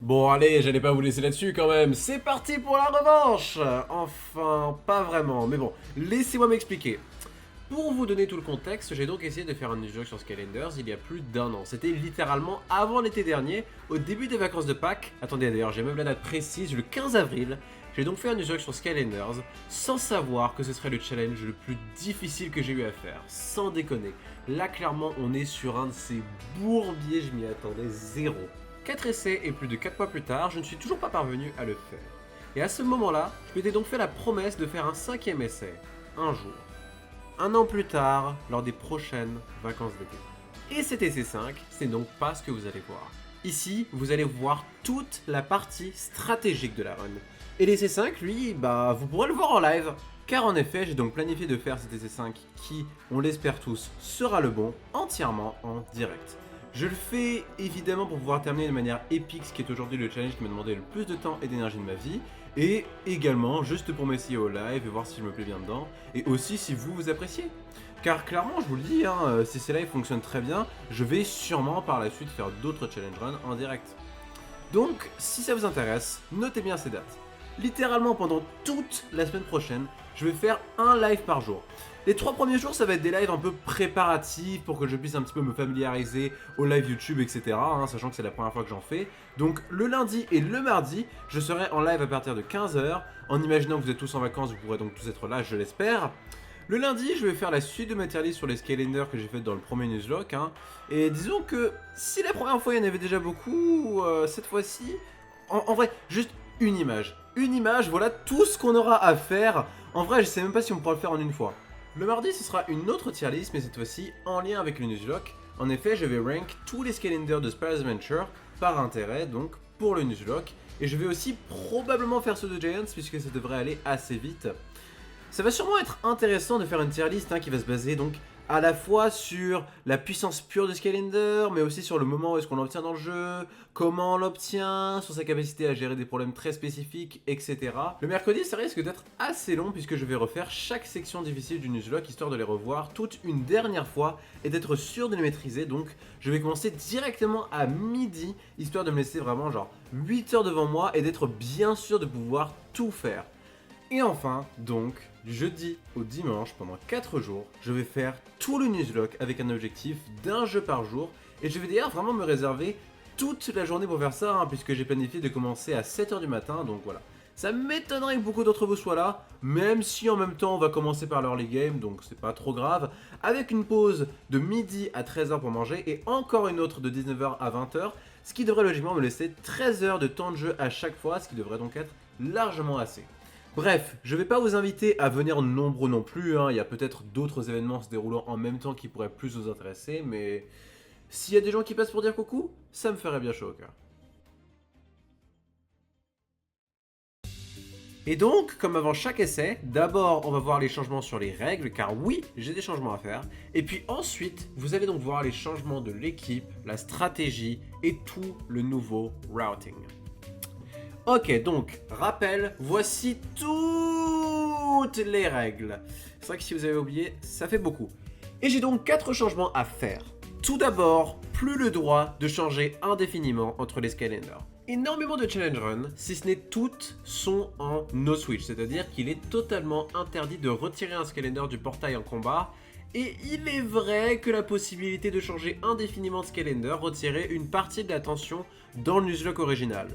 Bon allez, j'allais pas vous laisser là-dessus quand même, c'est parti pour la revanche. Enfin, pas vraiment, mais bon, laissez-moi m'expliquer. Pour vous donner tout le contexte, j'ai donc essayé de faire un newsletter sur Skylanders il y a plus d'un an. C'était littéralement avant l'été dernier, au début des vacances de Pâques. Attendez d'ailleurs, j'ai même la date précise, le 15 avril. J'ai donc fait un newsletter sur Skylanders, sans savoir que ce serait le challenge le plus difficile que j'ai eu à faire, sans déconner. Là clairement on est sur un de ces bourbiers, je m'y attendais zéro. 4 essais et plus de 4 mois plus tard, je ne suis toujours pas parvenu à le faire. Et à ce moment-là, je m'étais donc fait la promesse de faire un 5e essai, un jour. Un an plus tard, lors des prochaines vacances d'été. Et cet essai 5, c'est donc pas ce que vous allez voir. Ici, vous allez voir toute la partie stratégique de la run. Et l'essai 5, lui, bah, vous pourrez le voir en live. Car en effet, j'ai donc planifié de faire cet essai 5 qui, on l'espère tous, sera le bon, entièrement en direct. Je le fais évidemment pour pouvoir terminer de manière épique, ce qui est aujourd'hui le challenge qui m'a demandé le plus de temps et d'énergie de ma vie, et également juste pour m'essayer au live et voir si je me plais bien dedans, et aussi si vous appréciez. Car clairement, je vous le dis, si ces lives fonctionnent très bien, je vais sûrement par la suite faire d'autres challenge runs en direct. Donc, si ça vous intéresse, notez bien ces dates. Littéralement pendant toute la semaine prochaine, je vais faire un live par jour. Les 3 premiers jours, ça va être des lives un peu préparatifs pour que je puisse un petit peu me familiariser au live YouTube, etc. Sachant que c'est la première fois que j'en fais. Donc le lundi et le mardi, je serai en live à partir de 15h. En imaginant que vous êtes tous en vacances, vous pourrez donc tous être là, je l'espère. Le lundi, je vais faire la suite de ma tier list sur les Skylanders que j'ai fait dans le premier newslock. Et disons que si la première fois il y en avait déjà beaucoup, cette fois-ci, en vrai, juste une image. Une image, voilà tout ce qu'on aura à faire. En vrai, je sais même pas si on pourra le faire en une fois. Le mardi, ce sera une autre tier list, mais cette fois-ci en lien avec le newslock. En effet, je vais rank tous les Skylanders de Spyro's Adventure par intérêt, donc pour le newslock. Et je vais aussi probablement faire ceux de Giants, puisque ça devrait aller assez vite. Ça va sûrement être intéressant de faire une tier list qui va se baser donc à la fois sur la puissance pure de Skylander, mais aussi sur le moment où est-ce qu'on l'obtient dans le jeu, comment on l'obtient, sur sa capacité à gérer des problèmes très spécifiques, etc. Le mercredi, ça risque d'être assez long puisque je vais refaire chaque section difficile du newslock histoire de les revoir toute une dernière fois et d'être sûr de les maîtriser. Donc je vais commencer directement à midi histoire de me laisser vraiment genre 8 heures devant moi et d'être bien sûr de pouvoir tout faire. Et enfin, donc, du jeudi au dimanche, pendant 4 jours, je vais faire tout le newslock avec un objectif d'un jeu par jour. Et je vais d'ailleurs vraiment me réserver toute la journée pour faire ça, puisque j'ai planifié de commencer à 7h du matin, donc voilà. Ça m'étonnerait que beaucoup d'entre vous soient là, même si en même temps on va commencer par l'early game, donc c'est pas trop grave, avec une pause de midi à 13h pour manger et encore une autre de 19h à 20h, ce qui devrait logiquement me laisser 13 heures de temps de jeu à chaque fois, ce qui devrait donc être largement assez. Bref, je vais pas vous inviter à venir nombreux non plus, il y a peut-être d'autres événements se déroulant en même temps qui pourraient plus vous intéresser, mais s'il y a des gens qui passent pour dire coucou, ça me ferait bien chaud au cœur. Et donc, comme avant chaque essai, d'abord on va voir les changements sur les règles, car oui, j'ai des changements à faire, et puis ensuite, vous allez donc voir les changements de l'équipe, la stratégie et tout le nouveau routing. Ok, donc, rappel, voici toutes les règles. C'est vrai que si vous avez oublié, ça fait beaucoup. Et j'ai donc 4 changements à faire. Tout d'abord, plus le droit de changer indéfiniment entre les Skylanders. Énormément de challenge run, si ce n'est toutes, sont en no switch, c'est-à-dire qu'il est totalement interdit de retirer un Skylander du portail en combat. Et il est vrai que la possibilité de changer indéfiniment de Skylander retirait une partie de la tension dans le nuzlocke original.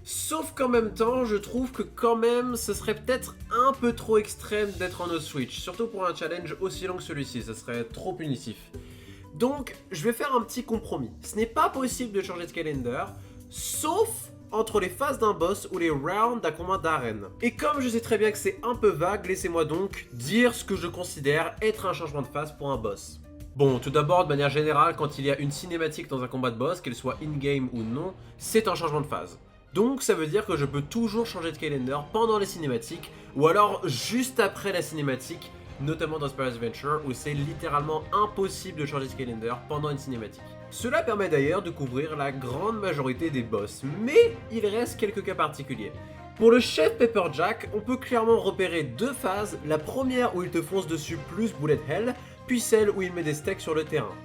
Sauf qu'en même temps, je trouve que quand même, ce serait peut-être un peu trop extrême d'être en no switch, surtout pour un challenge aussi long que celui-ci, ça serait trop punitif. Donc, je vais faire un petit compromis. Ce n'est pas possible de changer de calendar, sauf entre les phases d'un boss ou les rounds d'un combat d'arène. Et comme je sais très bien que c'est un peu vague, laissez-moi donc dire ce que je considère être un changement de phase pour un boss. Bon, tout d'abord, de manière générale, quand il y a une cinématique dans un combat de boss, qu'elle soit in-game ou non, c'est un changement de phase. Donc ça veut dire que je peux toujours changer de calendar pendant les cinématiques, ou alors juste après la cinématique, notamment dans Spyro's Adventure, où c'est littéralement impossible de changer de calendar pendant une cinématique. Cela permet d'ailleurs de couvrir la grande majorité des boss, mais il reste quelques cas particuliers. Pour le chef Pepperjack, on peut clairement repérer 2 phases, la première où il te fonce dessus plus Bullet Hell, puis celle où il met des steaks sur le terrain.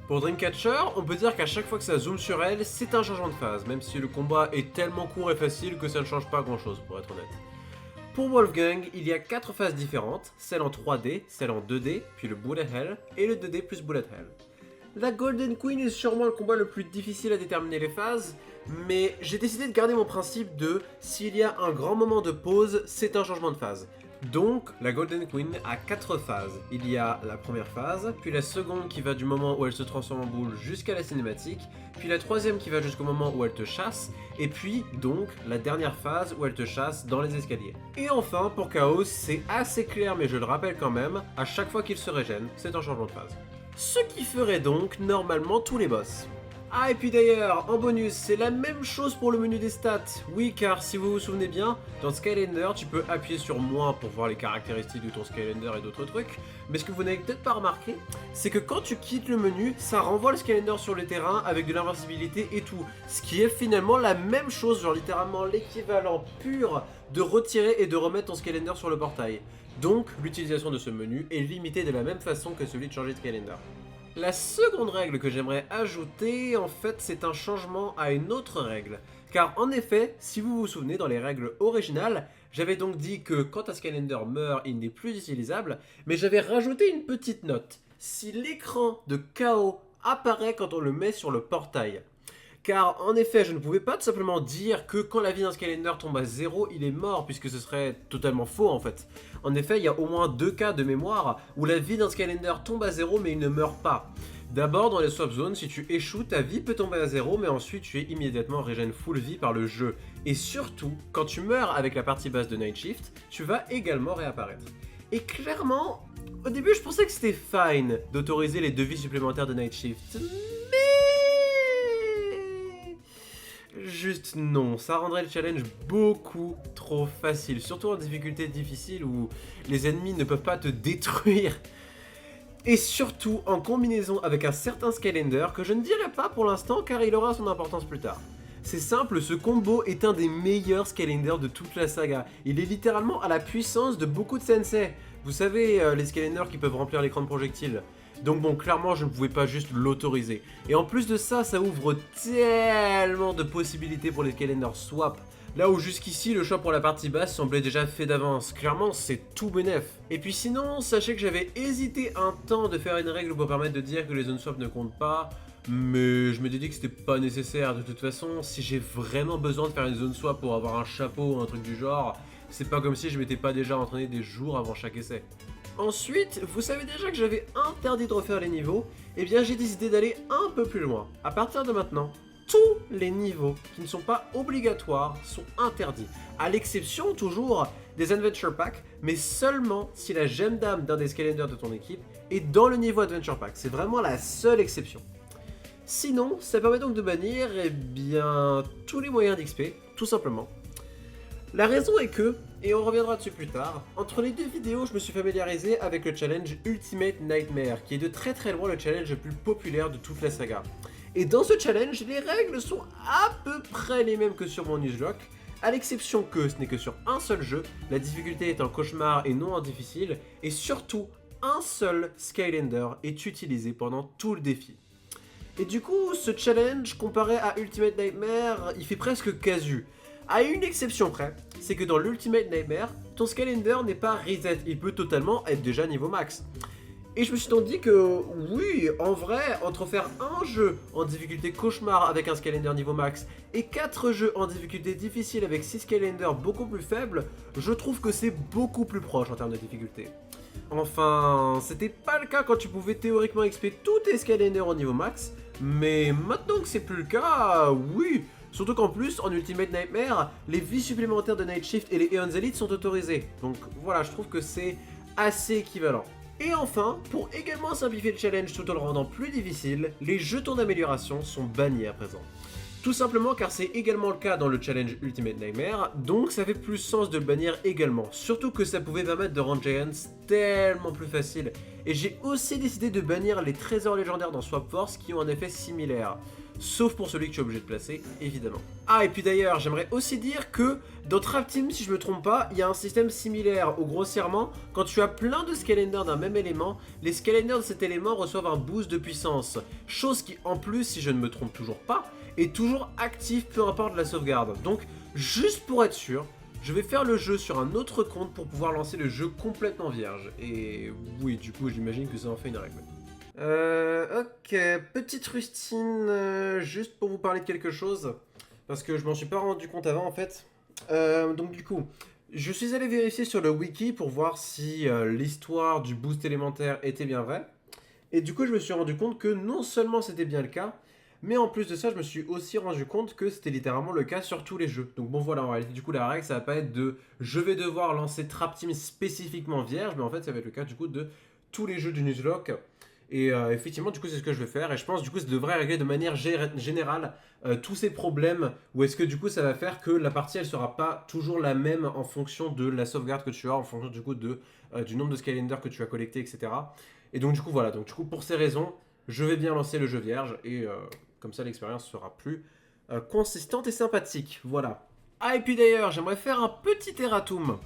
Pour Dreamcatcher, on peut dire qu'à chaque fois que ça zoome sur elle, c'est un changement de phase, même si le combat est tellement court et facile que ça ne change pas grand chose pour être honnête. Pour Wolfgang, il y a 4 phases différentes, celle en 3D, celle en 2D, puis le Bullet Hell, et le 2D plus Bullet Hell. La Golden Queen est sûrement le combat le plus difficile à déterminer les phases, mais j'ai décidé de garder mon principe de s'il y a un grand moment de pause, c'est un changement de phase. Donc, la Golden Queen a 4 phases. Il y a la première phase, puis la seconde qui va du moment où elle se transforme en boule jusqu'à la cinématique, puis la troisième qui va jusqu'au moment où elle te chasse, et puis, donc, la dernière phase où elle te chasse dans les escaliers. Et enfin, pour Chaos, c'est assez clair mais je le rappelle quand même, à chaque fois qu'il se régène, c'est un changement de phase. Ce qui ferait donc normalement tous les boss. Ah et puis d'ailleurs, en bonus, c'est la même chose pour le menu des stats. Oui, car si vous vous souvenez bien, dans Skylander, tu peux appuyer sur moins pour voir les caractéristiques de ton Skylander et d'autres trucs. Mais ce que vous n'avez peut-être pas remarqué, c'est que quand tu quittes le menu, ça renvoie le Skylander sur le terrain avec de l'invincibilité et tout. Ce qui est finalement la même chose, genre littéralement l'équivalent pur de retirer et de remettre ton Skylander sur le portail. Donc, l'utilisation de ce menu est limitée de la même façon que celui de changer de Skylander. La seconde règle que j'aimerais ajouter, en fait, c'est un changement à une autre règle. Car en effet, si vous vous souvenez, dans les règles originales, j'avais donc dit que quand un Skylander meurt, il n'est plus utilisable, mais j'avais rajouté une petite note. Si l'écran de KO apparaît quand on le met sur le portail. Car en effet, je ne pouvais pas tout simplement dire que quand la vie d'un Skylander tombe à 0, il est mort, puisque ce serait totalement faux en fait. En effet, il y a au moins 2 cas de mémoire où la vie d'un Skylander tombe à 0 mais il ne meurt pas. D'abord, dans les swap zones, si tu échoues, ta vie peut tomber à 0, mais ensuite tu es immédiatement régène full vie par le jeu. Et surtout, quand tu meurs avec la partie basse de Night Shift, tu vas également réapparaître. Et clairement, au début je pensais que c'était fine d'autoriser les 2 vies supplémentaires de Night Shift. Juste non, ça rendrait le challenge beaucoup trop facile, surtout en difficulté difficile où les ennemis ne peuvent pas te détruire. Et surtout en combinaison avec un certain Skylander que je ne dirai pas pour l'instant car il aura son importance plus tard. C'est simple, ce combo est un des meilleurs Skylanders de toute la saga. Il est littéralement à la puissance de beaucoup de sensei. Vous savez, les Skylanders qui peuvent remplir l'écran de projectiles. Donc bon, clairement, je ne pouvais pas juste l'autoriser. Et en plus de ça, ça ouvre tellement de possibilités pour les Skylanders swap. Là où jusqu'ici, le choix pour la partie basse semblait déjà fait d'avance. Clairement, c'est tout bénef. Et puis sinon, sachez que j'avais hésité un temps de faire une règle pour permettre de dire que les zones swap ne comptent pas. Mais je m'étais dit que c'était pas nécessaire. De toute façon, si j'ai vraiment besoin de faire une zone swap pour avoir un chapeau ou un truc du genre, c'est pas comme si je m'étais pas déjà entraîné des jours avant chaque essai. Ensuite, vous savez déjà que j'avais interdit de refaire les niveaux, et bien j'ai décidé d'aller un peu plus loin. À partir de maintenant, tous les niveaux qui ne sont pas obligatoires sont interdits, à l'exception toujours des Adventure Pack, mais seulement si la gemme d'âme d'un des Skylanders de ton équipe est dans le niveau Adventure Pack. C'est vraiment la seule exception. Sinon, ça permet donc de bannir, eh bien, tous les moyens d'XP, tout simplement. La raison est que, et on reviendra dessus plus tard, entre les 2 vidéos, je me suis familiarisé avec le challenge Ultimate Nightmare, qui est de très très loin le challenge le plus populaire de toute la saga. Et dans ce challenge, les règles sont à peu près les mêmes que sur mon Nuzlocke, à l'exception que ce n'est que sur un seul jeu, la difficulté est en cauchemar et non en difficile, et surtout, un seul Skylander est utilisé pendant tout le défi. Et du coup, ce challenge, comparé à Ultimate Nightmare, il fait presque casu. À une exception près, c'est que dans l'Ultimate Nightmare, ton Skylander n'est pas reset, il peut totalement être déjà niveau max. Et je me suis donc dit que oui, en vrai, entre faire un jeu en difficulté cauchemar avec un Skylander niveau max et 4 jeux en difficulté difficile avec 6 Skylanders beaucoup plus faibles, je trouve que c'est beaucoup plus proche en termes de difficulté. Enfin, c'était pas le cas quand tu pouvais théoriquement XP tous tes Skylanders au niveau max, mais maintenant que c'est plus le cas, oui. Surtout qu'en plus, en Ultimate Nightmare, les vies supplémentaires de Night Shift et les Aeons Elite sont autorisées. Donc voilà, je trouve que c'est assez équivalent. Et enfin, pour également simplifier le challenge tout en le rendant plus difficile, les jetons d'amélioration sont bannis à présent. Tout simplement car c'est également le cas dans le challenge Ultimate Nightmare, donc ça fait plus sens de le bannir également. Surtout que ça pouvait permettre de rendre Giants tellement plus facile. Et j'ai aussi décidé de bannir les trésors légendaires dans Swap Force qui ont un effet similaire. sauf pour celui que tu es obligé de placer, évidemment. Ah, et puis d'ailleurs, j'aimerais aussi dire que dans Trap Team, si je me trompe pas, il y a un système similaire où grossièrement, quand tu as plein de Skylanders d'un même élément, les Skylanders de cet élément reçoivent un boost de puissance. Chose qui, en plus, si je ne me trompe toujours pas, est toujours active peu importe la sauvegarde. Donc, juste pour être sûr, je vais faire le jeu sur un autre compte pour pouvoir lancer le jeu complètement vierge. Et oui, du coup, j'imagine que ça en fait une règle. Ok, petite rustine, juste pour vous parler de quelque chose, parce que je m'en suis pas rendu compte avant en fait. Donc du coup, je suis allé vérifier sur le wiki pour voir si l'histoire du boost élémentaire était bien vraie. Et du coup, je me suis rendu compte que non seulement c'était bien le cas, mais en plus de ça, je me suis aussi rendu compte que c'était littéralement le cas sur tous les jeux. Donc bon voilà, en réalité, du coup, la règle, ça va pas être de je vais devoir lancer Trap Team spécifiquement vierge, mais en fait, ça va être le cas du coup de tous les jeux du Nuzlocke. Et effectivement, du coup, c'est ce que je vais faire. Et je pense, du coup, ça devrait régler de manière générale tous ces problèmes. Ou est-ce que, du coup, ça va faire que la partie, elle sera pas toujours la même en fonction de la sauvegarde que tu as, en fonction, du coup, du nombre de Skylanders que tu as collecté, etc. Et donc, du coup, voilà. Donc, du coup, pour ces raisons, je vais bien lancer le jeu vierge. Et comme ça, l'expérience sera plus consistante et sympathique. Voilà. Ah, et puis d'ailleurs, j'aimerais faire un petit erratum.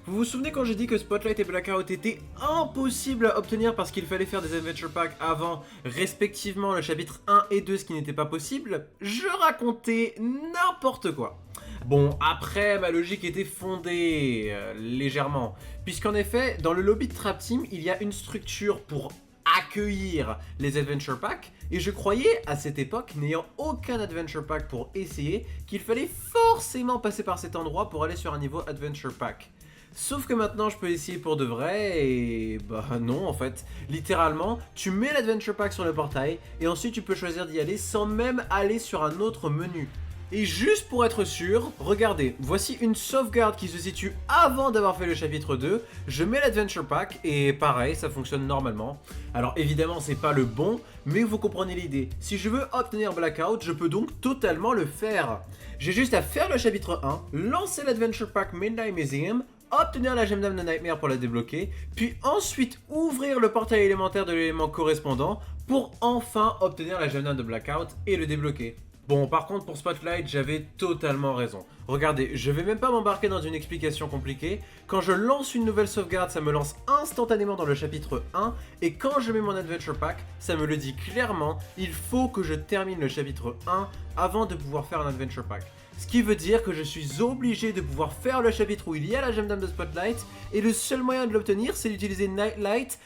Vous vous souvenez quand j'ai dit que Spotlight et Blackout étaient impossibles à obtenir parce qu'il fallait faire des Adventure Packs avant, respectivement, le chapitre 1 et 2, ce qui n'était pas possible? Je racontais n'importe quoi. Bon, après, ma logique était fondée, légèrement. Puisqu'en effet, dans le lobby de Trap Team, il y a une structure pour accueillir les Adventure Packs, et je croyais, à cette époque, n'ayant aucun Adventure Pack pour essayer, qu'il fallait forcément passer par cet endroit pour aller sur un niveau Adventure Pack. Sauf que maintenant je peux essayer pour de vrai et bah non en fait. Littéralement, tu mets l'Adventure Pack sur le portail et ensuite tu peux choisir d'y aller sans même aller sur un autre menu. Et juste pour être sûr, regardez, voici une sauvegarde qui se situe avant d'avoir fait le chapitre 2. Je mets l'Adventure Pack et pareil, ça fonctionne normalement. Alors évidemment, c'est pas le bon, mais vous comprenez l'idée. Si je veux obtenir Blackout, je peux donc totalement le faire. J'ai juste à faire le chapitre 1, lancer l'Adventure Pack Midnight Museum, obtenir la gemme d'âme de Nightmare pour la débloquer, puis ensuite ouvrir le portail élémentaire de l'élément correspondant pour enfin obtenir la gemme d'âme de Blackout et le débloquer. Bon, par contre, pour Spotlight, j'avais totalement raison. Regardez, je vais même pas m'embarquer dans une explication compliquée. Quand je lance une nouvelle sauvegarde, ça me lance instantanément dans le chapitre 1. Et quand je mets mon Adventure Pack, ça me le dit clairement, il faut que je termine le chapitre 1 avant de pouvoir faire un Adventure Pack. Ce qui veut dire que je suis obligé de pouvoir faire le chapitre où il y a la gemme d'âme de Spotlight, et le seul moyen de l'obtenir, c'est d'utiliser Nightlight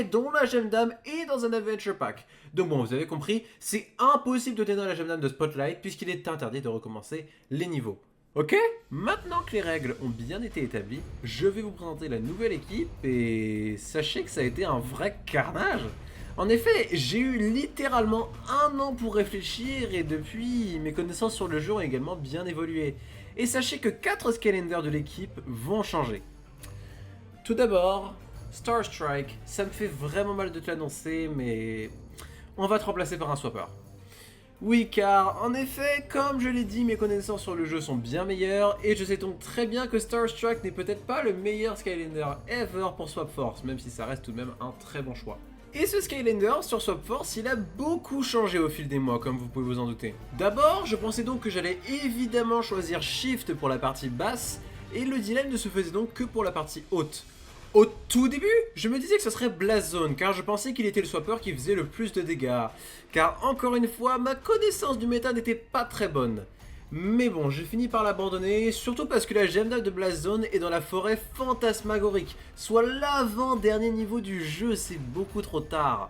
dont la gemme d'âme est dans un Adventure Pack. Donc bon, vous avez compris, c'est impossible d'obtenir la gemme d'âme de Spotlight puisqu'il est interdit de recommencer les niveaux. Ok? Maintenant que les règles ont bien été établies, je vais vous présenter la nouvelle équipe, et sachez que ça a été un vrai carnage. En effet, j'ai eu littéralement un an pour réfléchir et depuis, mes connaissances sur le jeu ont également bien évolué. Et sachez que 4 Skylanders de l'équipe vont changer. Tout d'abord, Star Strike, ça me fait vraiment mal de te l'annoncer, mais on va te remplacer par un swapper. Oui, car en effet, comme je l'ai dit, mes connaissances sur le jeu sont bien meilleures, et je sais donc très bien que Star Strike n'est peut-être pas le meilleur Skylander ever pour Swap Force, même si ça reste tout de même un très bon choix. Et ce Skylander, sur Swap Force, il a beaucoup changé au fil des mois, comme vous pouvez vous en douter. D'abord, je pensais donc que j'allais évidemment choisir Shift pour la partie basse, et le dilemme ne se faisait donc que pour la partie haute. Au tout début, je me disais que ce serait Blast Zone, car je pensais qu'il était le swapper qui faisait le plus de dégâts. Car encore une fois, ma connaissance du méta n'était pas très bonne. Mais bon, j'ai fini par l'abandonner, surtout parce que la gemme d'âme de Blast Zone est dans la forêt fantasmagorique, soit l'avant-dernier niveau du jeu, c'est beaucoup trop tard.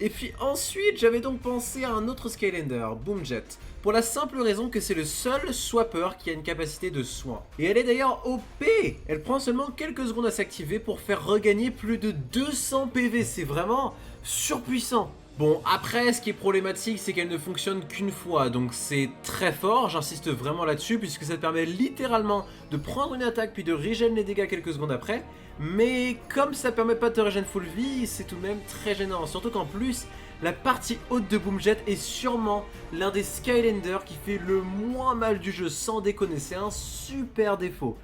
Et puis ensuite, j'avais donc pensé à un autre Skylander, Boomjet, pour la simple raison que c'est le seul swapper qui a une capacité de soin. Et elle est d'ailleurs OP. Elle prend seulement quelques secondes à s'activer pour faire regagner plus de 200 PV, c'est vraiment surpuissant. Bon, après, ce qui est problématique, c'est qu'elle ne fonctionne qu'une fois, donc c'est très fort, j'insiste vraiment là-dessus, puisque ça te permet littéralement de prendre une attaque puis de régénérer les dégâts quelques secondes après, mais comme ça permet pas de te régénérer full vie, c'est tout de même très gênant, surtout qu'en plus, la partie haute de Boomjet est sûrement l'un des Skylanders qui fait le moins mal du jeu, sans déconner, c'est un super défaut.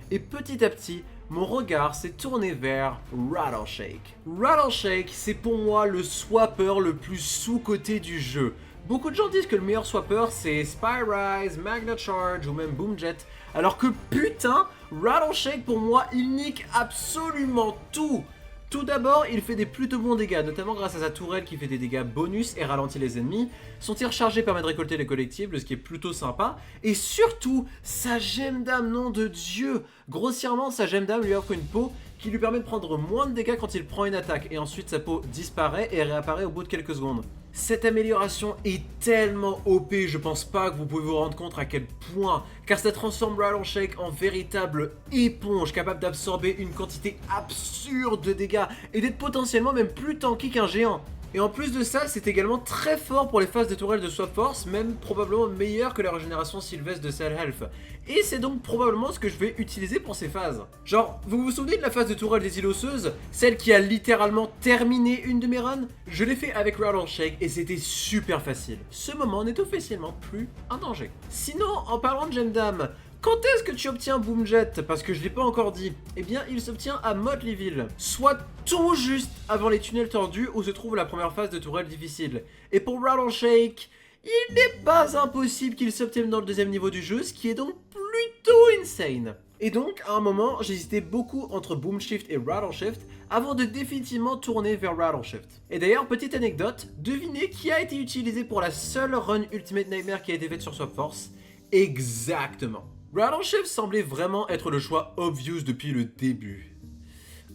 Et petit à petit, mon regard s'est tourné vers Rattleshake. Rattleshake, c'est pour moi le swapper le plus sous-coté du jeu. Beaucoup de gens disent que le meilleur swapper c'est Spyrise, Magna Charge ou même Boomjet, alors que putain, Rattleshake pour moi il nique absolument tout. Tout d'abord, il fait des plutôt bons dégâts, notamment grâce à sa tourelle qui fait des dégâts bonus et ralentit les ennemis. Son tir chargé permet de récolter les collectibles, ce qui est plutôt sympa. Et surtout, sa gemme d'âme, nom de Dieu! Grossièrement, sa gemme d'âme lui offre une peau qui lui permet de prendre moins de dégâts quand il prend une attaque, et ensuite sa peau disparaît et réapparaît au bout de quelques secondes. Cette amélioration est tellement OP, je pense pas que vous pouvez vous rendre compte à quel point, car ça transforme Rattleshake en véritable éponge capable d'absorber une quantité absurde de dégâts et d'être potentiellement même plus tanky qu'un géant. Et en plus de ça, c'est également très fort pour les phases de tourelle de Swap Force, même probablement meilleur que la régénération sylvestre de Cell Health. Et c'est donc probablement ce que je vais utiliser pour ces phases. Genre, vous vous souvenez de la phase de tourelle des îles osseuses? Celle qui a littéralement terminé une de mes runs? Je l'ai fait avec Rattleshake et c'était super facile. Ce moment n'est officiellement plus un danger. Sinon, en parlant de gemme d'âme, quand est-ce que tu obtiens Boomjet? Parce que je l'ai pas encore dit. Eh bien, il s'obtient à Motleyville, soit tout juste avant les tunnels tordus où se trouve la première phase de tourelle difficile. Et pour Rattleshake, il n'est pas impossible qu'il s'obtienne dans le deuxième niveau du jeu, ce qui est donc plutôt insane. Et donc, à un moment, j'hésitais beaucoup entre Boomshift et Rattleshift avant de définitivement tourner vers Rattleshift. Et d'ailleurs, petite anecdote, devinez qui a été utilisé pour la seule run Ultimate Nightmare qui a été faite sur Swap Force? Exactement. Rattleshift semblait vraiment être le choix obvious depuis le début.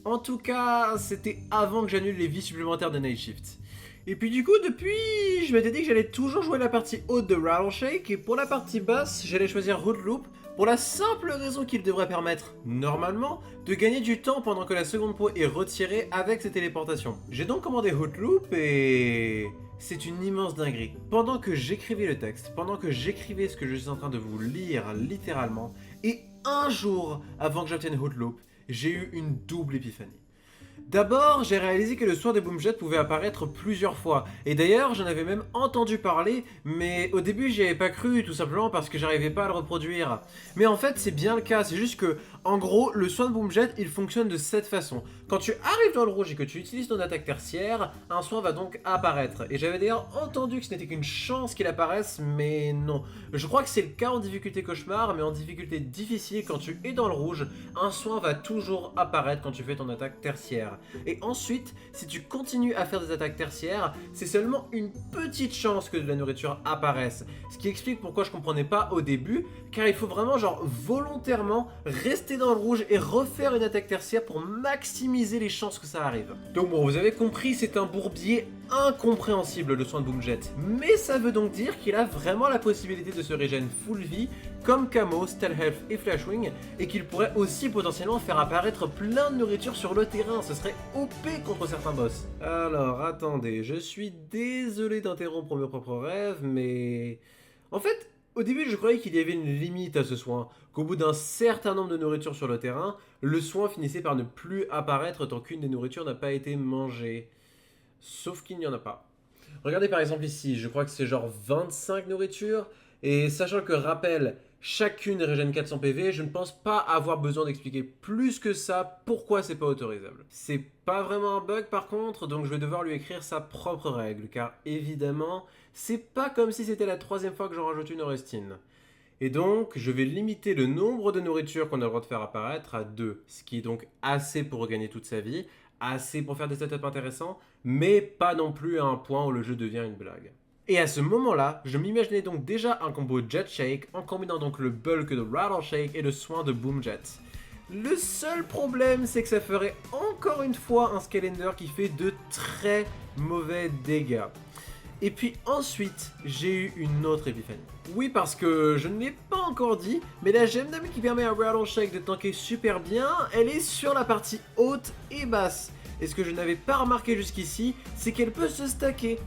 En tout cas, c'était avant que j'annule les vies supplémentaires de Night Shift. Et puis du coup, depuis, je m'étais dit que j'allais toujours jouer la partie haute de Rattleshake, et pour la partie basse, j'allais choisir Hoodloop, pour la simple raison qu'il devrait permettre, normalement, de gagner du temps pendant que la seconde peau est retirée avec ses téléportations. J'ai donc commandé Hoodloop et... c'est une immense dinguerie. Pendant que j'écrivais le texte, pendant que j'écrivais ce que je suis en train de vous lire littéralement, et un jour avant que j'obtienne Hoodloop, j'ai eu une double épiphanie. D'abord, j'ai réalisé que le soin de Boomjet pouvait apparaître plusieurs fois, et d'ailleurs j'en avais même entendu parler, mais au début j'y avais pas cru, tout simplement parce que j'arrivais pas à le reproduire. Mais en fait c'est bien le cas, c'est juste que, en gros, le soin de Boomjet il fonctionne de cette façon. Quand tu arrives dans le rouge et que tu utilises ton attaque tertiaire, un soin va donc apparaître. Et j'avais d'ailleurs entendu que ce n'était qu'une chance qu'il apparaisse, mais non. Je crois que c'est le cas en difficulté cauchemar, mais en difficulté difficile, quand tu es dans le rouge, un soin va toujours apparaître quand tu fais ton attaque tertiaire. Et ensuite, si tu continues à faire des attaques tertiaires, c'est seulement une petite chance que de la nourriture apparaisse. Ce qui explique pourquoi je comprenais pas au début, car il faut vraiment genre volontairement rester dans le rouge et refaire une attaque tertiaire pour maximiser les chances que ça arrive. Donc bon, vous avez compris, c'est un bourbier incompréhensible le soin de Boomjet, mais ça veut donc dire qu'il a vraiment la possibilité de se régénérer full vie comme Camo, Stealth et Flashwing, et qu'il pourrait aussi potentiellement faire apparaître plein de nourriture sur le terrain, ce serait OP contre certains boss. Alors attendez, je suis désolé d'interrompre mes propres rêves, mais... en fait, au début je croyais qu'il y avait une limite à ce soin, qu'au bout d'un certain nombre de nourritures sur le terrain, le soin finissait par ne plus apparaître tant qu'une des nourritures n'a pas été mangée. Sauf qu'il n'y en a pas. Regardez par exemple ici, je crois que c'est genre 25 nourritures, et sachant que rappel, chacune régène 400 PV, je ne pense pas avoir besoin d'expliquer plus que ça pourquoi c'est pas autorisable. C'est pas vraiment un bug par contre, donc je vais devoir lui écrire sa propre règle, car évidemment, c'est pas comme si c'était la troisième fois que j'en rajoute une Orestine. Et donc, je vais limiter le nombre de nourritures qu'on a le droit de faire apparaître à 2, ce qui est donc assez pour regagner toute sa vie, assez pour faire des setups intéressants, mais pas non plus à un point où le jeu devient une blague. Et à ce moment-là, je m'imaginais donc déjà un combo Jet Shake en combinant donc le bulk de Rattleshake et le soin de Boomjet. Le seul problème, c'est que ça ferait encore une fois un Skylander qui fait de très mauvais dégâts. Et puis ensuite, j'ai eu une autre épiphanie. Oui, parce que je ne l'ai pas encore dit, mais la gemme d'âme qui permet à Rattleshake de tanker super bien, elle est sur la partie haute et basse. Et ce que je n'avais pas remarqué jusqu'ici, c'est qu'elle peut se stacker.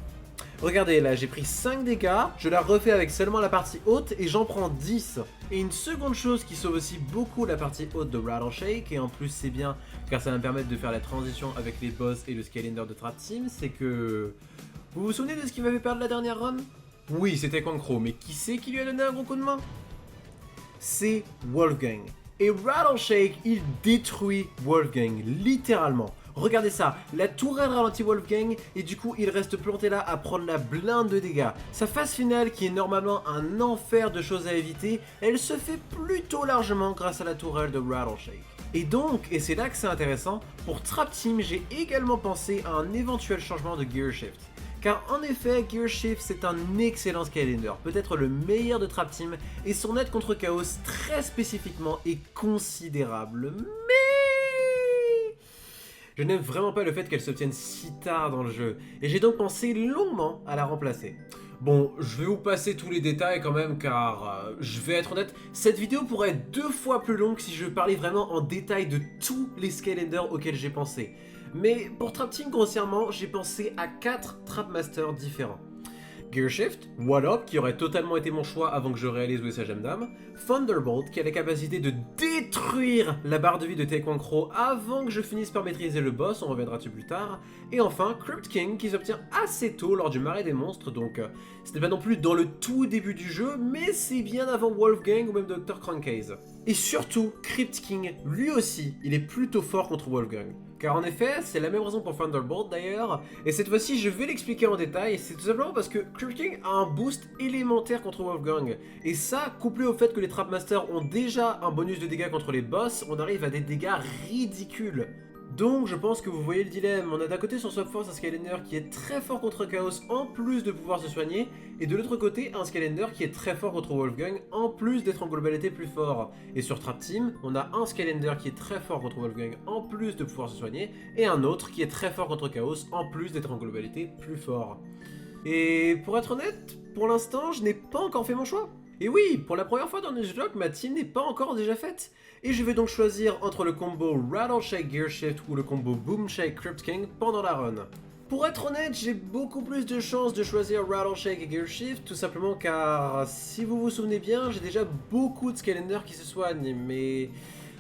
Regardez, là j'ai pris 5 dégâts, je la refais avec seulement la partie haute et j'en prends 10. Et une seconde chose qui sauve aussi beaucoup la partie haute de Rattleshake, et en plus c'est bien car ça va me permettre de faire la transition avec les boss et le Skylander de Trap Team, c'est que... vous vous souvenez de ce qui m'avait perdu la dernière run? Oui, c'était Kankro, mais qui c'est qui lui a donné un gros coup de main? C'est Wolfgang. Et Rattleshake, il détruit Wolfgang, littéralement. Regardez ça, la tourelle ralentit Wolfgang et du coup il reste planté là à prendre la blinde de dégâts. Sa phase finale qui est normalement un enfer de choses à éviter, elle se fait plutôt largement grâce à la tourelle de Rattleshake. Et donc, et c'est là que c'est intéressant, pour Trap Team j'ai également pensé à un éventuel changement de Gear Shift. Car en effet, Gear Shift c'est un excellent Skylander, peut-être le meilleur de Trap Team, et son aide contre Chaos très spécifiquement est considérable. Mais je n'aime vraiment pas le fait qu'elle s'obtienne si tard dans le jeu, et j'ai donc pensé longuement à la remplacer. Bon, je vais vous passer tous les détails quand même car, je vais être honnête, cette vidéo pourrait être 2 fois plus longue si je parlais vraiment en détail de tous les Skylanders auxquels j'ai pensé. Mais pour Trap Team, grossièrement, j'ai pensé à 4 Trapmasters différents. Gear Shift, Wallop, qui aurait totalement été mon choix avant que je réalise où est sa gemme d'âme, Thunderbolt, qui a la capacité de détruire la barre de vie de Taekwondo avant que je finisse par maîtriser le boss, on reviendra dessus plus tard, et enfin Crypt King, qui s'obtient assez tôt lors du marais des monstres, donc ce n'est pas non plus dans le tout début du jeu, mais c'est bien avant Wolfgang ou même Dr. Crankcase. Et surtout, Crypt King, lui aussi, il est plutôt fort contre Wolfgang. Car en effet, c'est la même raison pour Thunderbolt d'ailleurs, et cette fois-ci je vais l'expliquer en détail, c'est tout simplement parce que Crypt King a un boost élémentaire contre Wolfgang, et ça, couplé au fait que les Trapmasters ont déjà un bonus de dégâts contre les boss, on arrive à des dégâts ridicules. Donc je pense que vous voyez le dilemme, on a d'un côté sur Subforce un Skylander qui est très fort contre Chaos en plus de pouvoir se soigner, et de l'autre côté un Skylander qui est très fort contre Wolfgang en plus d'être en globalité plus fort. Et sur Trap Team, on a un Skylander qui est très fort contre Wolfgang en plus de pouvoir se soigner, et un autre qui est très fort contre Chaos en plus d'être en globalité plus fort. Et pour être honnête, pour l'instant je n'ai pas encore fait mon choix. Et oui, pour la première fois dans Nuzlocke, ma team n'est pas encore déjà faite. Et je vais donc choisir entre le combo Rattleshake Gear Shift ou le combo Boomshake Crypt King pendant la run. Pour être honnête, j'ai beaucoup plus de chances de choisir Rattleshake et Gear Shift, tout simplement car, si vous vous souvenez bien, j'ai déjà beaucoup de Skylanders qui se soignent, mais...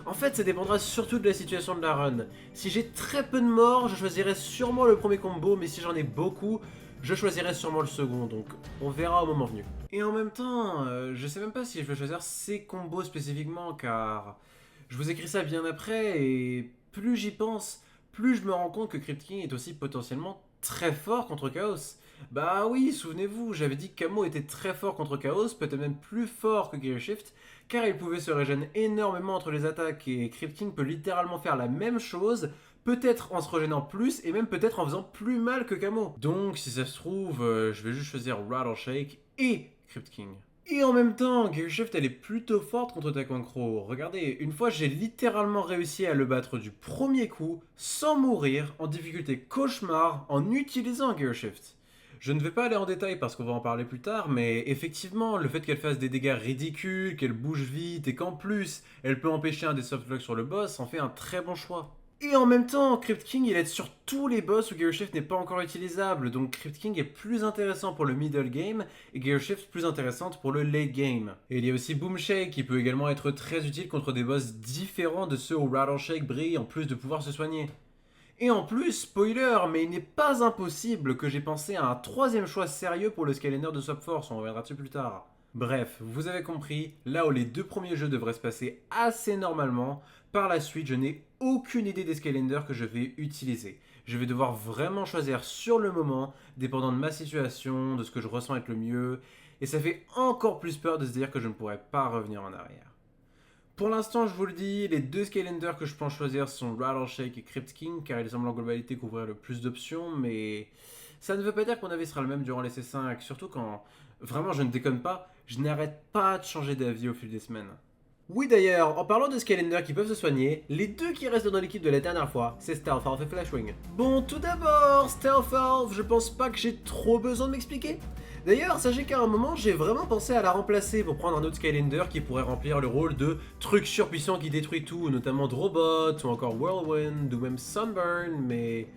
En fait, ça dépendra surtout de la situation de la run. Si j'ai très peu de morts, je choisirai sûrement le premier combo, mais si j'en ai beaucoup, je choisirai sûrement le second, donc on verra au moment venu. Et en même temps, je sais même pas si je vais choisir ces combos spécifiquement, car je vous écris ça bien après, et plus j'y pense, plus je me rends compte que Crypt King est aussi potentiellement très fort contre Chaos. Bah oui, souvenez-vous, j'avais dit que Camo était très fort contre Chaos, peut-être même plus fort que Gear Shift, car il pouvait se régénérer énormément entre les attaques, et Crypt King peut littéralement faire la même chose, peut-être en se régénérant plus, et même peut-être en faisant plus mal que Camo. Donc, si ça se trouve, je vais juste choisir Rattleshake et Crypt King. Et en même temps, Gear Shift elle est plutôt forte contre Taekwondo. Regardez, une fois j'ai littéralement réussi à le battre du premier coup, sans mourir, en difficulté cauchemar, en utilisant Gear Shift. Je ne vais pas aller en détail parce qu'on va en parler plus tard, mais effectivement, le fait qu'elle fasse des dégâts ridicules, qu'elle bouge vite et qu'en plus, elle peut empêcher un des softlocks sur le boss, en fait un très bon choix. Et en même temps, Crypt King il aide sur tous les boss où Gear Shift n'est pas encore utilisable, donc Crypt King est plus intéressant pour le middle game et Gear Shift plus intéressante pour le late game. Et il y a aussi Boomshake qui peut également être très utile contre des boss différents de ceux où Rattleshake brille en plus de pouvoir se soigner. Et en plus, spoiler, mais il n'est pas impossible que j'ai pensé à un troisième choix sérieux pour le Skylander de Subforce, on reviendra dessus plus tard. Bref, vous avez compris, là où les 2 premiers jeux devraient se passer assez normalement, par la suite je n'ai aucune idée des Skylanders que je vais utiliser. Je vais devoir vraiment choisir sur le moment, dépendant de ma situation, de ce que je ressens être le mieux, et ça fait encore plus peur de se dire que je ne pourrai pas revenir en arrière. Pour l'instant, je vous le dis, les 2 Skylanders que je pense choisir sont Rattleshake et Crypt King, car ils semblent en globalité couvrir le plus d'options, mais ça ne veut pas dire que mon avis sera le même durant les C5, surtout quand, vraiment je ne déconne pas, je n'arrête pas de changer d'avis au fil des semaines. Oui d'ailleurs, en parlant de Skylanders qui peuvent se soigner, les 2 qui restent dans l'équipe de la dernière fois, c'est Stealth Elf et Flashwing. Bon, tout d'abord, Stealth Elf, je pense pas que j'ai trop besoin de m'expliquer. D'ailleurs, sachez qu'à un moment, j'ai vraiment pensé à la remplacer pour prendre un autre Skylander qui pourrait remplir le rôle de truc surpuissant qui détruit tout, notamment Drobot, ou encore Whirlwind, ou même Sunburn, mais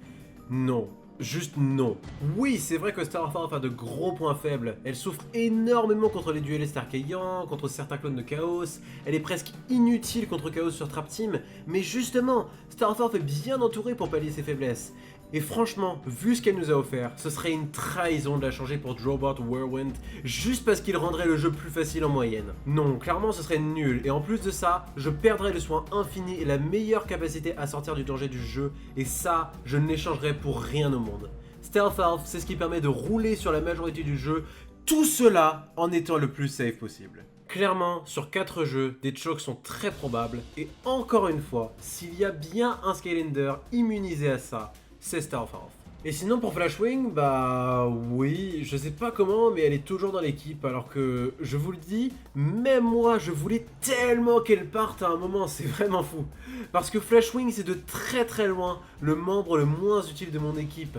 non. Juste non. Oui, c'est vrai que Stealth Elf a de gros points faibles. Elle souffre énormément contre les duellistes archaïens, contre certains clones de Chaos. Elle est presque inutile contre Chaos sur Trap Team. Mais justement, Stealth Elf est bien entourée pour pallier ses faiblesses. Et franchement, vu ce qu'elle nous a offert, ce serait une trahison de la changer pour Drobot Whirlwind juste parce qu'il rendrait le jeu plus facile en moyenne. Non, clairement ce serait nul, et en plus de ça, je perdrais le soin infini et la meilleure capacité à sortir du danger du jeu, et ça, je ne l'échangerais pour rien au monde. Stealth Elf, c'est ce qui permet de rouler sur la majorité du jeu, tout cela en étant le plus safe possible. Clairement, sur 4 jeux, des chokes sont très probables, et encore une fois, s'il y a bien un Skylander immunisé à ça, c'est Stealth Elf. Et sinon pour Flashwing, bah oui, je sais pas comment, mais elle est toujours dans l'équipe, alors que, je vous le dis, même moi, je voulais tellement qu'elle parte à un moment, c'est vraiment fou. Parce que Flashwing, c'est de très loin le membre le moins utile de mon équipe.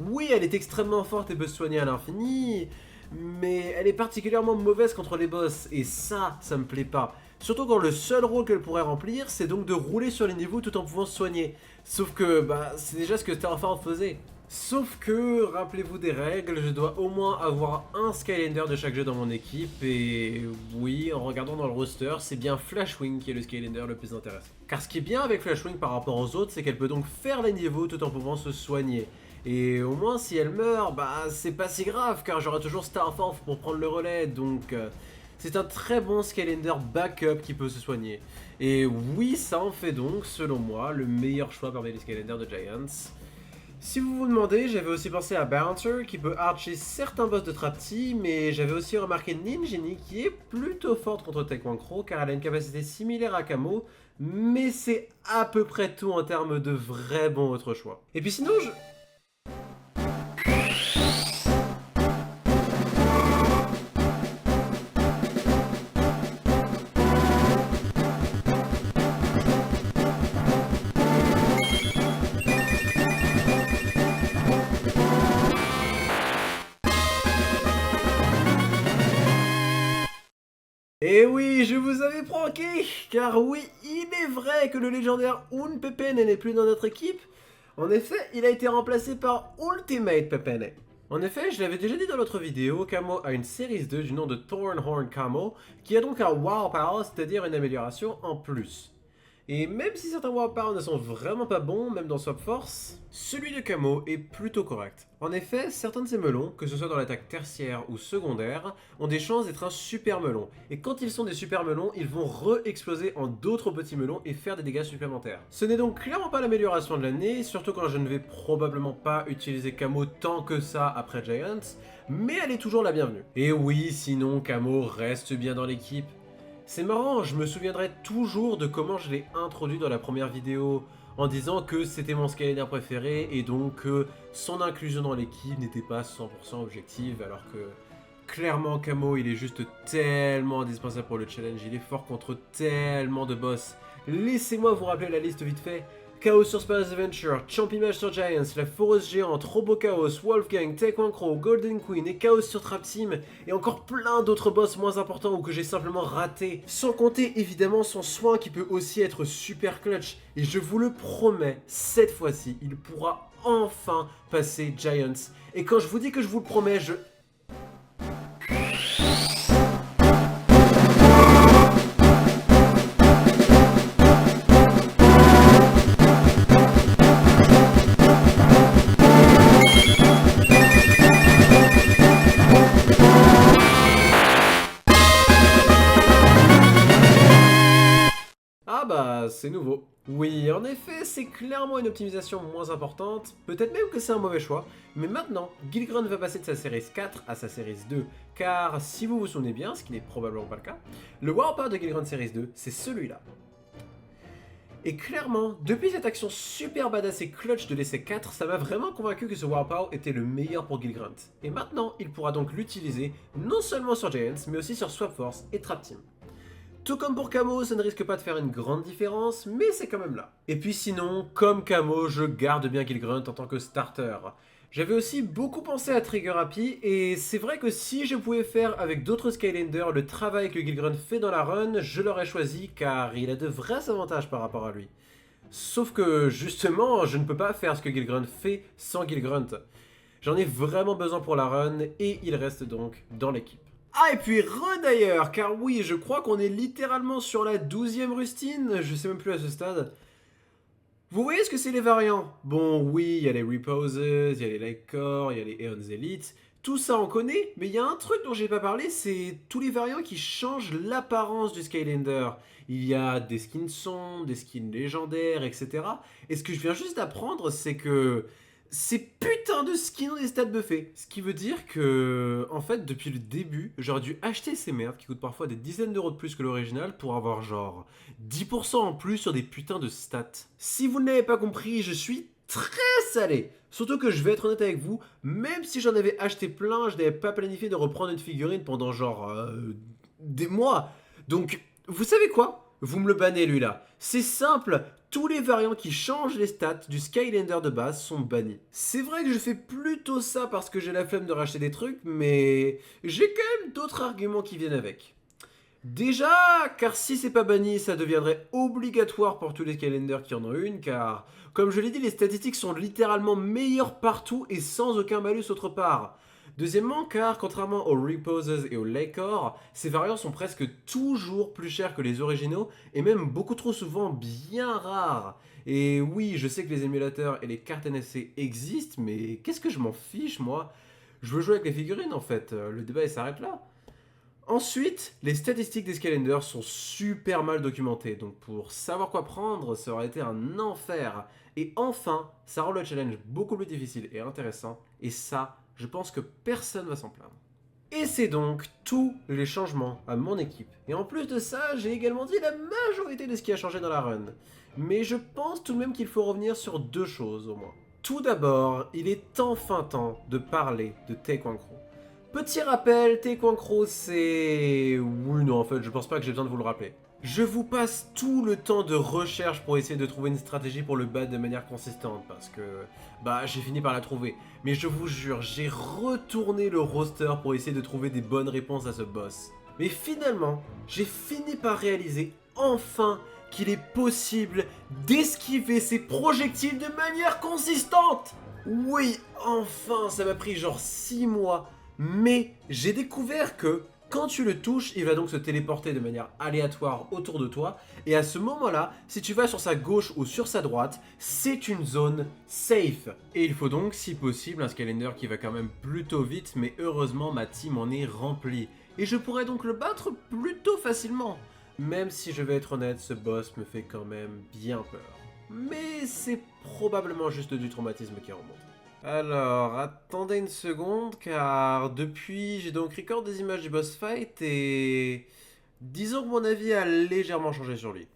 Oui, elle est extrêmement forte et peut se soigner à l'infini, mais elle est particulièrement mauvaise contre les boss, et ça me plaît pas. Surtout quand le seul rôle qu'elle pourrait remplir, c'est donc de rouler sur les niveaux tout en pouvant se soigner. Sauf que, bah, c'est déjà ce que Stealth faisait. Sauf que, rappelez-vous des règles, je dois au moins avoir un Skylander de chaque jeu dans mon équipe, et oui, en regardant dans le roster, c'est bien Flashwing qui est le Skylander le plus intéressant. Car ce qui est bien avec Flashwing par rapport aux autres, c'est qu'elle peut donc faire les niveaux tout en pouvant se soigner. Et au moins, si elle meurt, bah c'est pas si grave, car j'aurai toujours Starforth pour prendre le relais, donc c'est un très bon Skylander backup qui peut se soigner. Et oui, ça en fait donc, selon moi, le meilleur choix parmi les Skylanders de Giants. Si vous vous demandez, j'avais aussi pensé à Bouncer, qui peut archer certains boss de Trapti, mais j'avais aussi remarqué Ninjini, qui est plutôt forte contre Tekwankro, car elle a une capacité similaire à Camo, mais c'est à peu près tout en termes de vrais bons autres choix. Et puis sinon, Et oui, je vous avais pranké, car oui, il est vrai que le légendaire Unpepene n'est plus dans notre équipe. En effet, il a été remplacé par Ultimate Pepene. En effet, je l'avais déjà dit dans l'autre vidéo, Camo a une série 2 du nom de Thornhorn Camo, qui a donc un Wow Power, c'est-à-dire une amélioration en plus. Et même si certains Wow Power ne sont vraiment pas bons, même dans Swap Force, celui de Camo est plutôt correct. En effet, certains de ces melons, que ce soit dans l'attaque tertiaire ou secondaire, ont des chances d'être un super melon. Et quand ils sont des super melons, ils vont re-exploser en d'autres petits melons et faire des dégâts supplémentaires. Ce n'est donc clairement pas l'amélioration de l'année, surtout quand je ne vais probablement pas utiliser Camo tant que ça après Giants, mais elle est toujours la bienvenue. Et oui, sinon Camo reste bien dans l'équipe. C'est marrant, je me souviendrai toujours de comment je l'ai introduit dans la première vidéo, en disant que c'était mon Skylander préféré et donc que son inclusion dans l'équipe n'était pas 100% objective, alors que clairement Camo il est juste tellement indispensable pour le challenge, il est fort contre tellement de boss. Laissez-moi vous rappeler la liste vite fait. Chaos sur Space Adventure, Champimage sur Giants, la Foreuse Géante, Robo Chaos, Wolfgang, Tekwankro, Golden Queen et Chaos sur Trap Team, et encore plein d'autres boss moins importants ou que j'ai simplement ratés. Sans compter évidemment son soin qui peut aussi être super clutch, et je vous le promets, cette fois-ci, il pourra enfin passer Giants. Et quand je vous dis que je vous le promets, je... Ah bah, c'est nouveau. Oui, en effet, c'est clairement une optimisation moins importante, peut-être même que c'est un mauvais choix, mais maintenant, Gilgrunt va passer de sa série 4 à sa série 2, car si vous vous souvenez bien, ce qui n'est probablement pas le cas, le Warpower de Gilgrunt série 2, c'est celui-là. Et clairement, depuis cette action super badass et clutch de l'essai 4, ça m'a vraiment convaincu que ce Warpower était le meilleur pour Gilgrunt. Et maintenant, il pourra donc l'utiliser non seulement sur Giants, mais aussi sur Swap Force et Trap Team. Tout comme pour Camo, ça ne risque pas de faire une grande différence, mais c'est quand même là. Et puis sinon, comme Camo, je garde bien Gilgrunt en tant que starter. J'avais aussi beaucoup pensé à Trigger Happy, et c'est vrai que si je pouvais faire avec d'autres Skylanders le travail que Gilgrunt fait dans la run, je l'aurais choisi car il a de vrais avantages par rapport à lui. Sauf que justement, je ne peux pas faire ce que Gilgrunt fait sans Gilgrunt. J'en ai vraiment besoin pour la run, et il reste donc dans l'équipe. Ah, et puis d'ailleurs, car oui, je crois qu'on est littéralement sur la 12e rustine, je sais même plus à ce stade. Vous voyez ce que c'est les variants? Bon, oui, il y a les Reposes, il y a les Lightcore, il y a les Aeons Elite, tout ça on connaît, mais il y a un truc dont j'ai pas parlé, c'est tous les variants qui changent l'apparence du Skylander. Il y a des skins sombres, des skins légendaires, etc. Et ce que je viens juste d'apprendre, c'est que ces putains de skins ont des stats buffés. Ce qui veut dire que, en fait, depuis le début, j'aurais dû acheter ces merdes qui coûtent parfois des dizaines d'euros de plus que l'original pour avoir genre 10% en plus sur des putains de stats. Si vous ne l'avez pas compris, je suis très salé. Surtout que je vais être honnête avec vous, même si j'en avais acheté plein, je n'avais pas planifié de reprendre une figurine pendant genre des mois. Donc, vous savez quoi? Vous me le bannez lui là. C'est simple, tous les variants qui changent les stats du Skylander de base sont bannis. C'est vrai que je fais plutôt ça parce que j'ai la flemme de racheter des trucs, mais j'ai quand même d'autres arguments qui viennent avec. Déjà, car si c'est pas banni, ça deviendrait obligatoire pour tous les calendars qui en ont une, car, comme je l'ai dit, les statistiques sont littéralement meilleures partout et sans aucun malus autre part. Deuxièmement, car contrairement aux Reposes et aux Lakor, ces variants sont presque toujours plus chers que les originaux et même beaucoup trop souvent bien rares. Et oui, je sais que les émulateurs et les cartes NFC existent, mais qu'est-ce que je m'en fiche moi? Je veux jouer avec les figurines en fait, le débat il s'arrête là. Ensuite, les statistiques des Skylanders sont super mal documentées, donc pour savoir quoi prendre, ça aurait été un enfer. Et enfin, ça rend le challenge beaucoup plus difficile et intéressant, et ça, je pense que personne va s'en plaindre. Et c'est donc tous les changements à mon équipe. Et en plus de ça, j'ai également dit la majorité de ce qui a changé dans la run. Mais je pense tout de même qu'il faut revenir sur deux choses au moins. Tout d'abord, il est enfin temps de parler de Taekwondo. Petit rappel, Taekwondo c'est... Oui, non, en fait, je pense pas que j'ai besoin de vous le rappeler. Je vous passe tout le temps de recherche pour essayer de trouver une stratégie pour le battre de manière consistante, parce que... Bah, j'ai fini par la trouver. Mais je vous jure, j'ai retourné le roster pour essayer de trouver des bonnes réponses à ce boss. Mais finalement, j'ai fini par réaliser, enfin, qu'il est possible d'esquiver ses projectiles de manière consistante. Oui, enfin, ça m'a pris genre 6 mois. Mais j'ai découvert que quand tu le touches, il va donc se téléporter de manière aléatoire autour de toi. Et à ce moment-là, si tu vas sur sa gauche ou sur sa droite, c'est une zone safe. Et il faut donc, si possible, un Skylander qui va quand même plutôt vite, mais heureusement ma team en est remplie. Et je pourrais donc le battre plutôt facilement. Même si je vais être honnête, ce boss me fait quand même bien peur. Mais c'est probablement juste du traumatisme qui remonte. Alors, attendez une seconde, car depuis, j'ai donc record des images du boss fight et... Disons que mon avis a légèrement changé sur lui.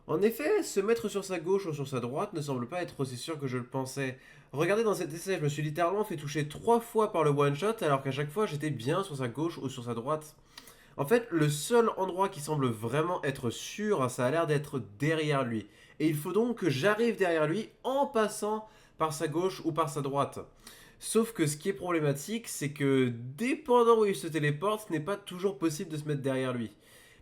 En effet, se mettre sur sa gauche ou sur sa droite ne semble pas être aussi sûr que je le pensais. Regardez dans cet essai, je me suis littéralement fait toucher 3 fois par le one-shot, alors qu'à chaque fois j'étais bien sur sa gauche ou sur sa droite. En fait, le seul endroit qui semble vraiment être sûr, ça a l'air d'être derrière lui. Et il faut donc que j'arrive derrière lui en passant par sa gauche ou par sa droite. Sauf que ce qui est problématique, c'est que dépendant où il se téléporte, ce n'est pas toujours possible de se mettre derrière lui.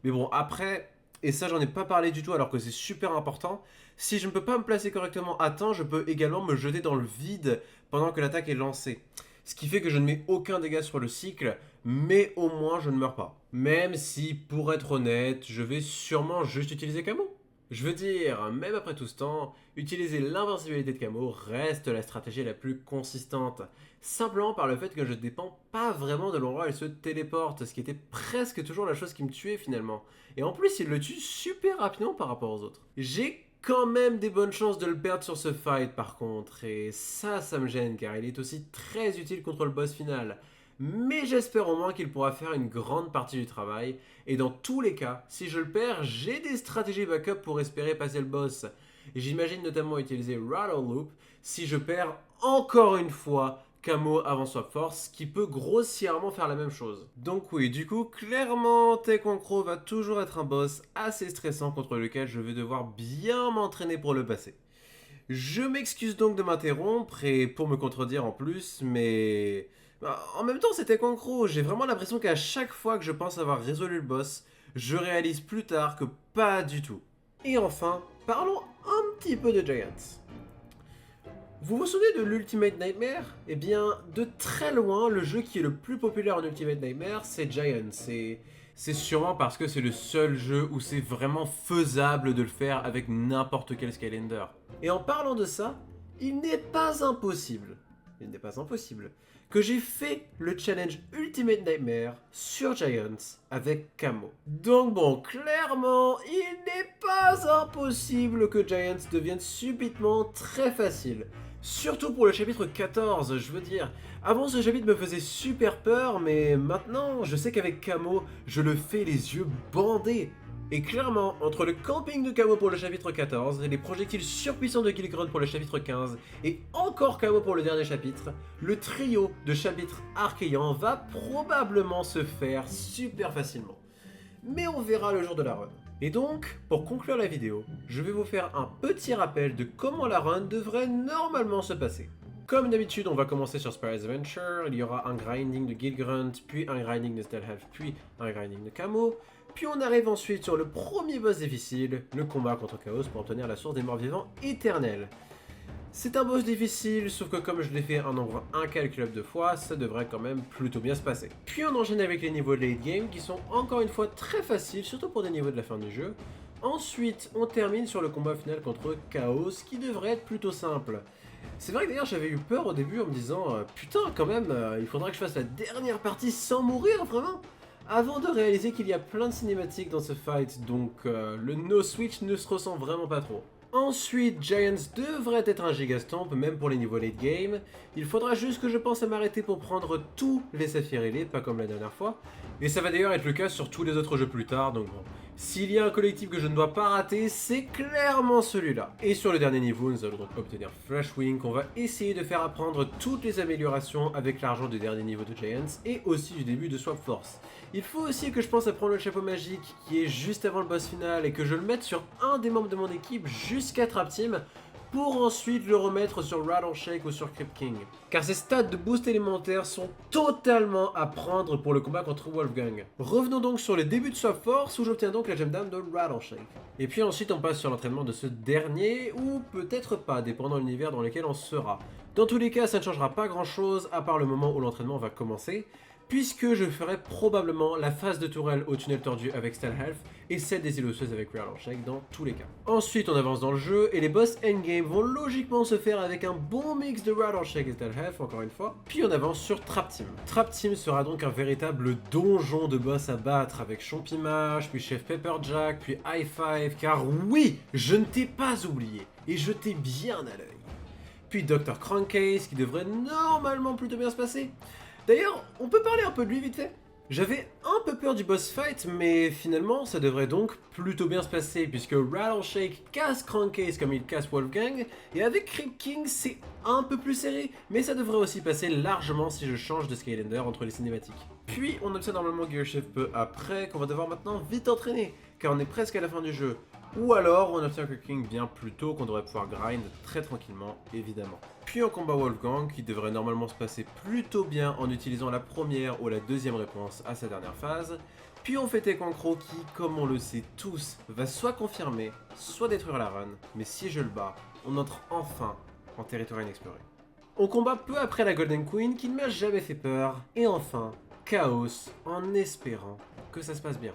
Mais bon, après, et ça j'en ai pas parlé du tout alors que c'est super important, si je ne peux pas me placer correctement à temps, je peux également me jeter dans le vide pendant que l'attaque est lancée. Ce qui fait que je ne mets aucun dégât sur le cycle, mais au moins je ne meurs pas. Même si, pour être honnête, je vais sûrement juste utiliser Camo. Je veux dire, même après tout ce temps, utiliser l'invincibilité de Camo reste la stratégie la plus consistante. Simplement par le fait que je ne dépends pas vraiment de l'endroit où il se téléporte, ce qui était presque toujours la chose qui me tuait finalement. Et en plus, il le tue super rapidement par rapport aux autres. J'ai quand même des bonnes chances de le perdre sur ce fight par contre, et ça me gêne car il est aussi très utile contre le boss final. Mais j'espère au moins qu'il pourra faire une grande partie du travail, et dans tous les cas, si je le perds, j'ai des stratégies backup pour espérer passer le boss. J'imagine notamment utiliser Rattle Loop si je perds encore une fois Camo avant Swap Force, qui peut grossièrement faire la même chose. Donc oui, du coup, clairement, Taekwondo va toujours être un boss assez stressant contre lequel je vais devoir bien m'entraîner pour le passer. Je m'excuse donc de m'interrompre et pour me contredire en plus, mais... En même temps, c'est Taekwondo, j'ai vraiment l'impression qu'à chaque fois que je pense avoir résolu le boss, je réalise plus tard que pas du tout. Et enfin, parlons un petit peu de Giants. Vous vous souvenez de l'Ultimate Nightmare? Eh bien, de très loin, le jeu qui est le plus populaire en Ultimate Nightmare, c'est Giants. C'est sûrement parce que c'est le seul jeu où c'est vraiment faisable de le faire avec n'importe quel Skylander. Et en parlant de ça, il n'est pas impossible que j'ai fait le challenge Ultimate Nightmare sur Giants avec Camo. Donc bon, clairement, il n'est pas impossible que Giants devienne subitement très facile. Surtout pour le chapitre 14, je veux dire. Avant, ce chapitre me faisait super peur, mais maintenant, je sais qu'avec Camo, je le fais les yeux bandés. Et clairement, entre le camping de Camo pour le chapitre 14, les projectiles surpuissants de Gilgron pour le chapitre 15, et encore Camo pour le dernier chapitre, le trio de chapitres archéants va probablement se faire super facilement. Mais on verra le jour de la run. Et donc, pour conclure la vidéo, je vais vous faire un petit rappel de comment la run devrait normalement se passer. Comme d'habitude, on va commencer sur Spyro's Adventure, il y aura un grinding de Gilgrunt, puis un grinding de Stelhalf, puis un grinding de Camo, puis on arrive ensuite sur le premier boss difficile, le combat contre Chaos pour obtenir la source des morts vivants éternelle. C'est un boss difficile, sauf que comme je l'ai fait un nombre incalculable de fois, ça devrait quand même plutôt bien se passer. Puis on enchaîne avec les niveaux de late game qui sont encore une fois très faciles, surtout pour des niveaux de la fin du jeu. Ensuite, on termine sur le combat final contre Chaos, qui devrait être plutôt simple. C'est vrai que d'ailleurs j'avais eu peur au début en me disant putain quand même, il faudra que je fasse la dernière partie sans mourir vraiment, avant de réaliser qu'il y a plein de cinématiques dans ce fight, donc le no switch ne se ressent vraiment pas trop. Ensuite, Giants devrait être un gigastomp, même pour les niveaux late game. Il faudra juste que je pense à m'arrêter pour prendre tous les saphirs ailés, pas comme la dernière fois. Et ça va d'ailleurs être le cas sur tous les autres jeux plus tard, donc bon. S'il y a un collectif que je ne dois pas rater, c'est clairement celui-là. Et sur le dernier niveau, nous allons donc obtenir Flashwing, qu'on va essayer de faire apprendre toutes les améliorations avec l'argent du dernier niveau de Giants, et aussi du début de Swap Force. Il faut aussi que je pense à prendre le chapeau magique, qui est juste avant le boss final, et que je le mette sur un des membres de mon équipe jusqu'à Trap Team, pour ensuite le remettre sur Rattle Shake ou sur Crypt King. Car ces stats de boost élémentaire sont totalement à prendre pour le combat contre Wolfgang. Revenons donc sur le début de Swap Force où j'obtiens donc la gemme d'âme de Rattle Shake. Et puis ensuite on passe sur l'entraînement de ce dernier, ou peut-être pas, dépendant de l'univers dans lequel on sera. Dans tous les cas, ça ne changera pas grand chose à part le moment où l'entraînement va commencer, puisque je ferai probablement la phase de tourelle au tunnel tordu avec Stelhalf et celle des îles osseuses avec Rattle Shake dans tous les cas. Ensuite on avance dans le jeu et les boss endgame vont logiquement se faire avec un bon mix de Rattle Shake et Stelhalf encore une fois, puis on avance sur Trap Team. Trap Team sera donc un véritable donjon de boss à battre avec Chompimage, puis Chef Pepperjack, puis High Five, car oui, je ne t'ai pas oublié, et je t'ai bien à l'œil. Puis Dr. Crankcase qui devrait normalement plutôt bien se passer. D'ailleurs, on peut parler un peu de lui vite fait. J'avais un peu peur du boss fight, mais finalement ça devrait donc plutôt bien se passer, puisque Rattle Shake casse Crankcase comme il casse Wolfgang, et avec Crypt King c'est un peu plus serré, mais ça devrait aussi passer largement si je change de Skylander entre les cinématiques. Puis on obtient normalement Gearshift peu après, qu'on va devoir maintenant vite entraîner, car on est presque à la fin du jeu. Ou alors on obtient Crypt King bien plus tôt, qu'on devrait pouvoir grind très tranquillement, évidemment. Puis on combat Wolfgang, qui devrait normalement se passer plutôt bien en utilisant la première ou la deuxième réponse à sa dernière phase. Puis on fait Tekwankro qui, comme on le sait tous, va soit confirmer, soit détruire la run, mais si je le bats, on entre enfin en territoire inexploré. On combat peu après la Golden Queen, qui ne m'a jamais fait peur, et enfin, Chaos, en espérant que ça se passe bien.